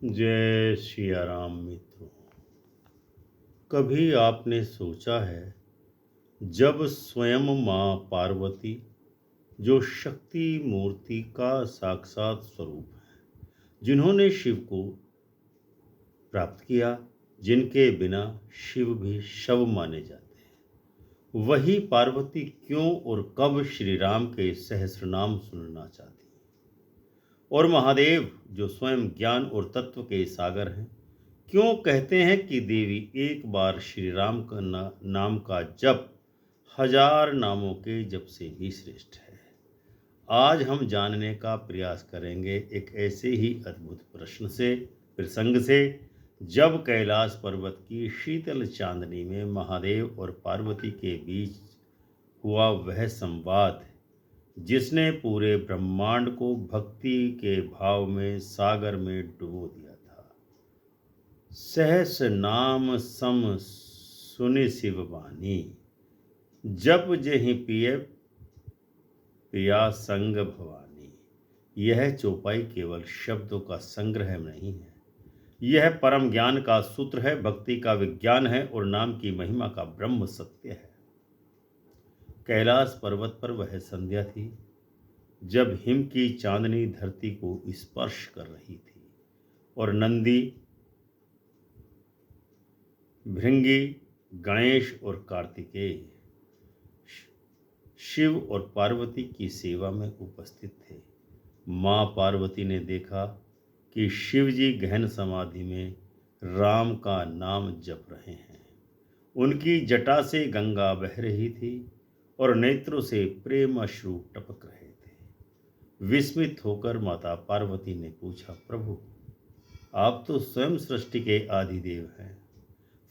जय सिया राम मित्रों। कभी आपने सोचा है, जब स्वयं माँ पार्वती, जो शक्ति मूर्ति का साक्षात स्वरूप है, जिन्होंने शिव को प्राप्त किया, जिनके बिना शिव भी शव माने जाते हैं, वही पार्वती क्यों और कब श्री राम के सहस्र नाम सुनना चाहती है? और महादेव, जो स्वयं ज्ञान और तत्व के सागर हैं, क्यों कहते हैं कि देवी एक बार श्री राम का नाम का जप हजार नामों के जप से भी श्रेष्ठ है? आज हम जानने का प्रयास करेंगे एक ऐसे ही अद्भुत प्रसंग से, जब कैलाश पर्वत की शीतल चांदनी में महादेव और पार्वती के बीच हुआ वह संवाद, जिसने पूरे ब्रह्मांड को भक्ति के भाव में सागर में डुबो दिया था। सहस नाम सम सुनि शिव वाणी, जप जेहि पिय प्रिया संग भवानी। यह चौपाई केवल शब्दों का संग्रह नहीं है, यह परम ज्ञान का सूत्र है, भक्ति का विज्ञान है और नाम की महिमा का ब्रह्म सत्य है। कैलाश पर्वत पर वह संध्या थी, जब हिम की चांदनी धरती को स्पर्श कर रही थी और नंदी, भृंगी, गणेश और कार्तिकेय शिव और पार्वती की सेवा में उपस्थित थे। माँ पार्वती ने देखा कि शिव जी गहन समाधि में राम का नाम जप रहे हैं। उनकी जटा से गंगा बह रही थी और नेत्रों से प्रेम अश्रु टपक रहे थे। विस्मित होकर माता पार्वती ने पूछा, प्रभु, आप तो स्वयं सृष्टि के आदिदेव हैं,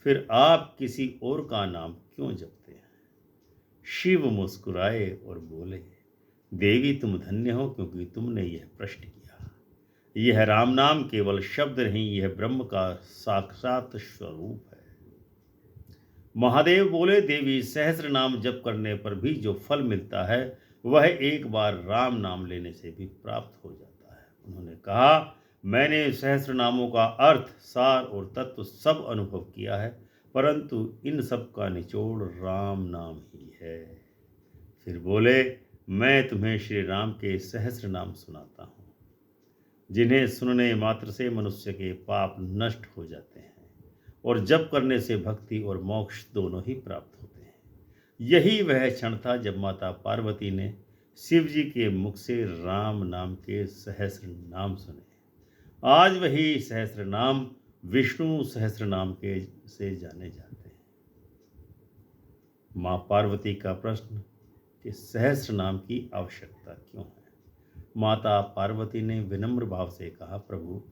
फिर आप किसी और का नाम क्यों जपते हैं? शिव मुस्कुराए और बोले, देवी, तुम धन्य हो, क्योंकि तुमने यह प्रश्न किया। यह राम नाम केवल शब्द नहीं, यह ब्रह्म का साक्षात स्वरूप है। महादेव बोले, देवी, सहस्र नाम जप करने पर भी जो फल मिलता है, वह एक बार राम नाम लेने से भी प्राप्त हो जाता है। उन्होंने कहा, मैंने सहस्र नामों का अर्थ, सार और तत्व सब अनुभव किया है, परंतु इन सब का निचोड़ राम नाम ही है। फिर बोले, मैं तुम्हें श्री राम के सहस्र नाम सुनाता हूँ, जिन्हें सुनने मात्र से मनुष्य के पाप नष्ट हो जाते हैं और जप करने से भक्ति और मोक्ष दोनों ही प्राप्त होते हैं। यही वह क्षण था जब माता पार्वती ने शिव जी के मुख से राम नाम के सहस्र नाम सुने। आज वही सहस्र नाम विष्णु सहस्र नाम के से जाने जाते हैं। माँ पार्वती का प्रश्न कि सहस्र नाम की आवश्यकता क्यों है? माता पार्वती ने विनम्र भाव से कहा, प्रभु,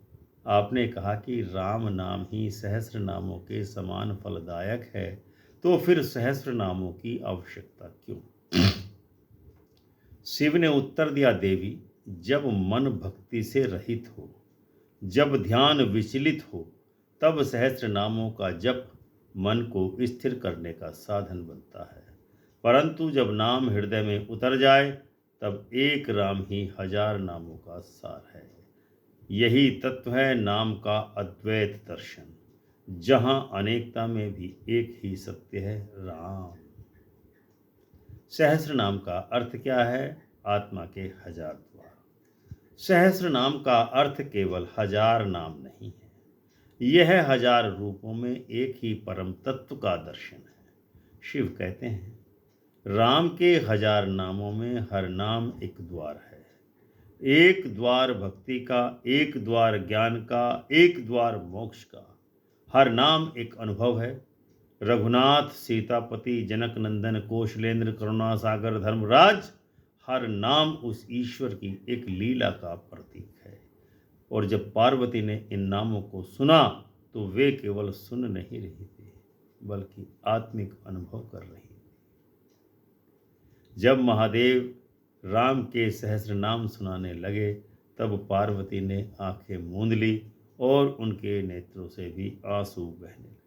आपने कहा कि राम नाम ही सहस्र नामों के समान फलदायक है, तो फिर सहस्र नामों की आवश्यकता क्यों? शिव ने उत्तर दिया, देवी, जब मन भक्ति से रहित हो, जब ध्यान विचलित हो, तब सहस्र नामों का जप मन को स्थिर करने का साधन बनता है। परंतु जब नाम हृदय में उतर जाए, तब एक राम ही हजार नामों का सार है। यही तत्व है नाम का अद्वैत दर्शन, जहां अनेकता में भी एक ही सत्य है, राम। सहस्र नाम का अर्थ क्या है? आत्मा के हजार द्वार। सहस्र नाम का अर्थ केवल हजार नाम नहीं है, यह हजार रूपों में एक ही परम तत्व का दर्शन है। शिव कहते हैं, राम के हजार नामों में हर नाम एक द्वार है। एक द्वार भक्ति का, एक द्वार ज्ञान का, एक द्वार मोक्ष का। हर नाम एक अनुभव है। रघुनाथ, सीतापति, जनक नंदन, कौशलेंद्र, करुणा सागर, धर्मराज, हर नाम उस ईश्वर की एक लीला का प्रतीक है। और जब पार्वती ने इन नामों को सुना, तो वे केवल सुन नहीं रही थी, बल्कि आत्मिक अनुभव कर रही थी। जब महादेव राम के सहस्र नाम सुनाने लगे, तब पार्वती ने आंखें मूंद ली और उनके नेत्रों से भी आंसू बहने लगे।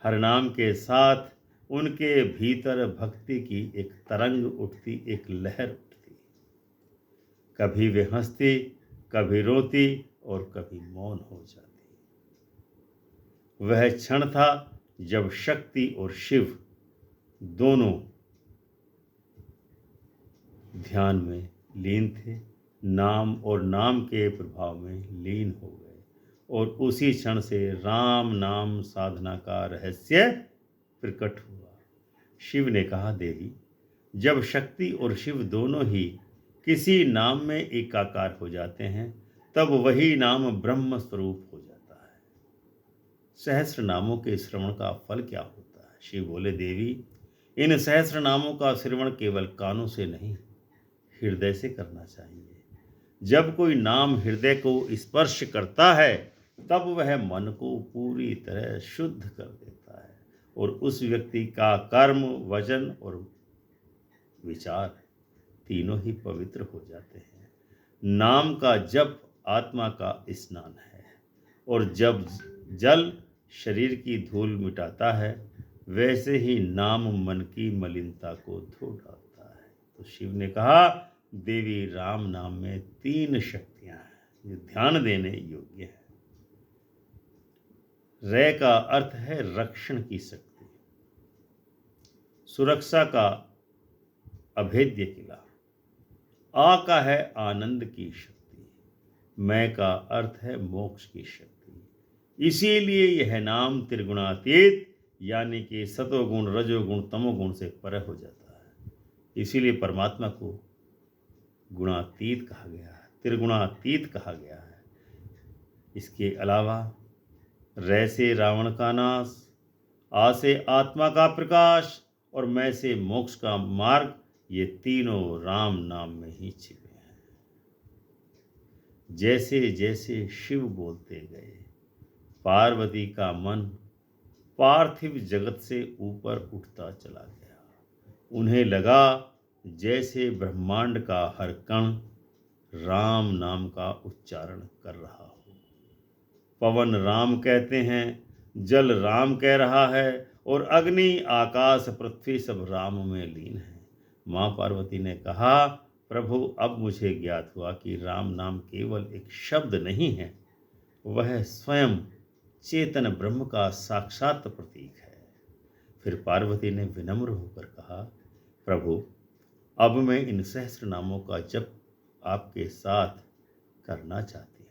हर नाम के साथ उनके भीतर भक्ति की एक तरंग उठती, एक लहर उठती। कभी वे हंसती, कभी रोती और कभी मौन हो जाती। वह क्षण था जब शक्ति और शिव दोनों ध्यान में लीन थे, नाम और नाम के प्रभाव में लीन हो गए, और उसी क्षण से राम नाम साधना का रहस्य प्रकट हुआ। शिव ने कहा, देवी, जब शक्ति और शिव दोनों ही किसी नाम में एकाकार हो जाते हैं, तब वही नाम ब्रह्म स्वरूप हो जाता है। सहस्र नामों के श्रवण का फल क्या होता है? शिव बोले, देवी, इन सहस्र नामों का श्रवण केवल कानों से नहीं, हृदय से करना चाहिए। जब कोई नाम हृदय को स्पर्श करता है, तब वह मन को पूरी तरह शुद्ध कर देता है, और उस व्यक्ति का कर्म, वचन और विचार तीनों ही पवित्र हो जाते हैं। नाम का जप आत्मा का स्नान है, और जब जल शरीर की धूल मिटाता है, वैसे ही नाम मन की मलिनता को धो डालता है। तो शिव ने कहा, देवी, राम नाम में 3 शक्तियां हैं जो ध्यान देने योग्य है। रे का अर्थ है रक्षण की शक्ति, सुरक्षा का अभेद्य किला। आ का है आनंद की शक्ति, मैं का अर्थ है मोक्ष की शक्ति। इसीलिए यह नाम त्रिगुणातीत यानी कि सतोगुण, रजोगुण, तमोगुण से परे हो जाता है। इसीलिए परमात्मा को गुणातीत कहा गया है, त्रिगुणातीत कहा गया है। इसके अलावा रै से रावण का नाश, आ से आत्मा का प्रकाश, और मैं से मोक्ष का मार्ग, ये तीनों राम नाम में ही छिपे हैं। जैसे जैसे शिव बोलते गए, पार्वती का मन पार्थिव जगत से ऊपर उठता चला गया। उन्हें लगा जैसे ब्रह्मांड का हर कण राम नाम का उच्चारण कर रहा हो। पवन राम कहते हैं, जल राम कह रहा है, और अग्नि, आकाश, पृथ्वी सब राम में लीन है। माँ पार्वती ने कहा, प्रभु, अब मुझे ज्ञात हुआ कि राम नाम केवल एक शब्द नहीं है, वह स्वयं चेतन ब्रह्म का साक्षात प्रतीक है। फिर पार्वती ने विनम्र होकर कहा, प्रभु, अब मैं इन सहस्र नामों का जप आपके साथ करना चाहती हूँ।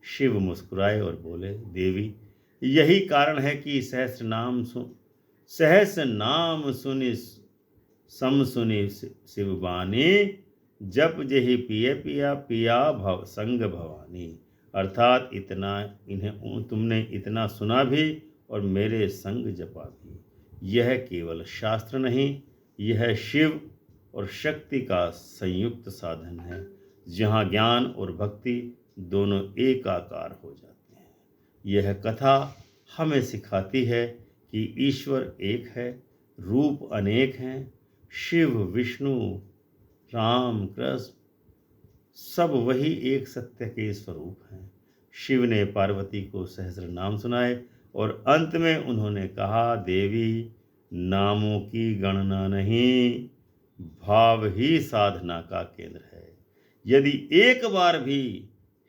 शिव मुस्कुराए और बोले, देवी, यही कारण है कि सहस्र नाम सुनि सम सुनि शिवबानी, जप जेहि पिय पिया पिया भव संग भवानी। अर्थात इन्हें तुमने इतना सुना भी और मेरे संग जपा भी। यह केवल शास्त्र नहीं, यह शिव और शक्ति का संयुक्त साधन है, जहाँ ज्ञान और भक्ति दोनों एकाकार हो जाते हैं। यह कथा हमें सिखाती है कि ईश्वर एक है, रूप अनेक हैं। शिव, विष्णु, राम, कृष्ण सब वही एक सत्य के स्वरूप हैं। शिव ने पार्वती को सहस्र नाम सुनाए, और अंत में उन्होंने कहा, देवी, नामों की गणना नहीं, भाव ही साधना का केंद्र है। यदि एक बार भी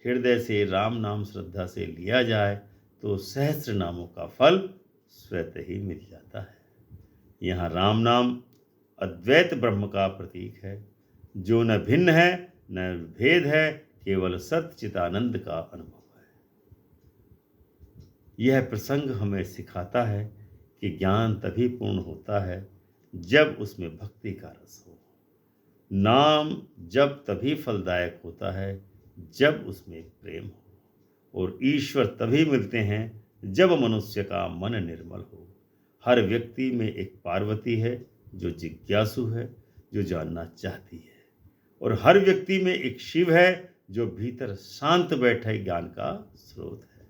हृदय से राम नाम श्रद्धा से लिया जाए, तो सहस्र नामों का फल स्वतः ही मिल जाता है। यहाँ राम नाम अद्वैत ब्रह्म का प्रतीक है, जो न भिन्न है न भेद है, केवल सच्चिदानंद का अनुभव है। यह प्रसंग हमें सिखाता है कि ज्ञान तभी पूर्ण होता है जब उसमें भक्ति का रस हो। नाम जब तभी फलदायक होता है जब उसमें प्रेम हो, और ईश्वर तभी मिलते हैं जब मनुष्य का मन निर्मल हो। हर व्यक्ति में एक पार्वती है जो जिज्ञासु है, जो जानना चाहती है, और हर व्यक्ति में एक शिव है जो भीतर शांत बैठे ज्ञान का स्रोत है।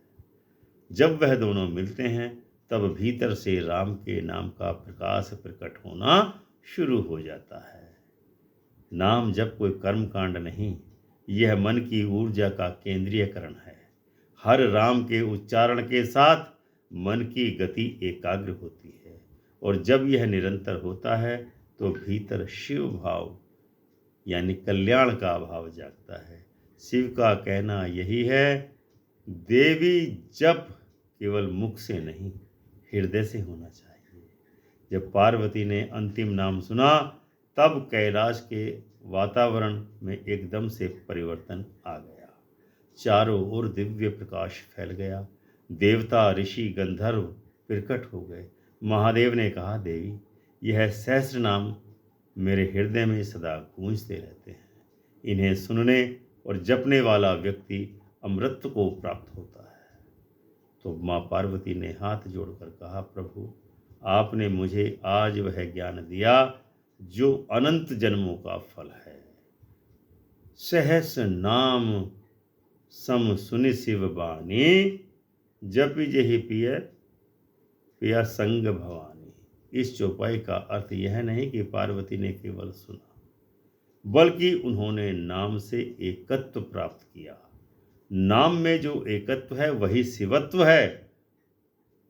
जब वह दोनों मिलते हैं, तब भीतर से राम के नाम का प्रकाश प्रकट होना शुरू हो जाता है। नाम जब कोई कर्म कांड नहीं, यह मन की ऊर्जा का केंद्रीयकरण है। हर राम के उच्चारण के साथ मन की गति एकाग्र होती है, और जब यह निरंतर होता है तो भीतर शिव भाव यानी कल्याण का भाव जागता है। शिव का कहना यही है, देवी जप केवल मुख से नहीं, हृदय से होना चाहिए। जब पार्वती ने अंतिम नाम सुना, तब कैलाश के वातावरण में एकदम से परिवर्तन आ गया। चारों ओर दिव्य प्रकाश फैल गया। देवता, ऋषि, गंधर्व प्रकट हो गए। महादेव ने कहा, देवी, यह सहस्र नाम मेरे हृदय में सदा गूंजते रहते हैं। इन्हें सुनने और जपने वाला व्यक्ति अमृत को प्राप्त होता है। तो माँ पार्वती ने हाथ जोड़कर कहा, प्रभु, आपने मुझे आज वह ज्ञान दिया जो अनंत जन्मों का फल है। सहस्र नाम सम सुनि शिव बानी, जपि जेहि पिय पिया संग भवानी। इस चौपाई का अर्थ यह नहीं कि पार्वती ने केवल सुना, बल्कि उन्होंने नाम से एकत्व प्राप्त किया। नाम में जो एकत्व है वही शिवत्व है,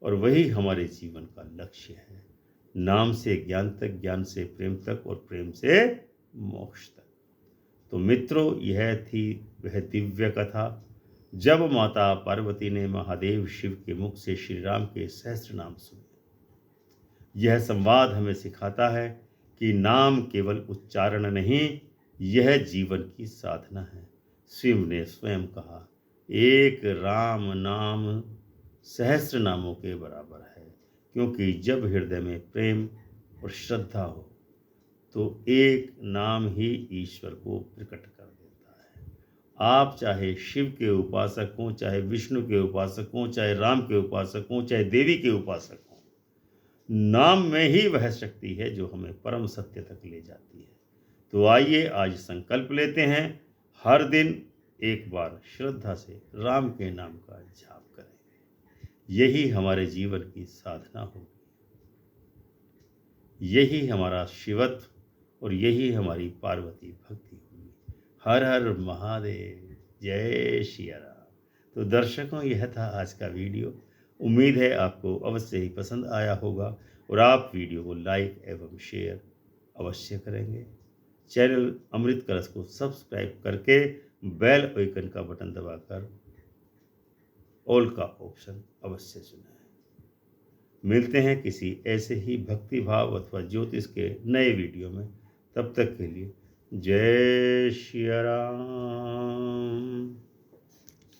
और वही हमारे जीवन का लक्ष्य है। नाम से ज्ञान तक, ज्ञान से प्रेम तक, और प्रेम से मोक्ष तक। तो मित्रों, यह थी वह दिव्य कथा जब माता पार्वती ने महादेव शिव के मुख से श्री राम के सहस्त्र नाम सुने। यह संवाद हमें सिखाता है कि नाम केवल उच्चारण नहीं, यह जीवन की साधना है। शिव ने स्वयं कहा, एक राम नाम सहस्त्र नामों के बराबर है, क्योंकि जब हृदय में प्रेम और श्रद्धा हो तो एक नाम ही ईश्वर को प्रकट कर देता है। आप चाहे शिव के उपासक हों, चाहे विष्णु के उपासक हों, चाहे राम के उपासक हों, चाहे देवी के उपासक हों, नाम में ही वह शक्ति है जो हमें परम सत्य तक ले जाती है। तो आइए आज संकल्प लेते हैं, हर दिन एक बार श्रद्धा से राम के नाम का जाप करेंगे। यही हमारे जीवन की साधना होगी, यही हमारा शिवत्व और यही हमारी पार्वती भक्ति होगी। हर हर महादेव, जय श्री राम। तो दर्शकों, यह था आज का वीडियो। उम्मीद है आपको अवश्य ही पसंद आया होगा, और आप वीडियो को लाइक एवं शेयर अवश्य करेंगे। चैनल अमृत कलश को सब्सक्राइब करके बेल आइकन का बटन दबाकर ऑल का ऑप्शन अवश्य चुनें। मिलते हैं किसी ऐसे ही भक्ति भाव अथवा ज्योतिष के नए वीडियो में। तब तक के लिए जय श्री राम।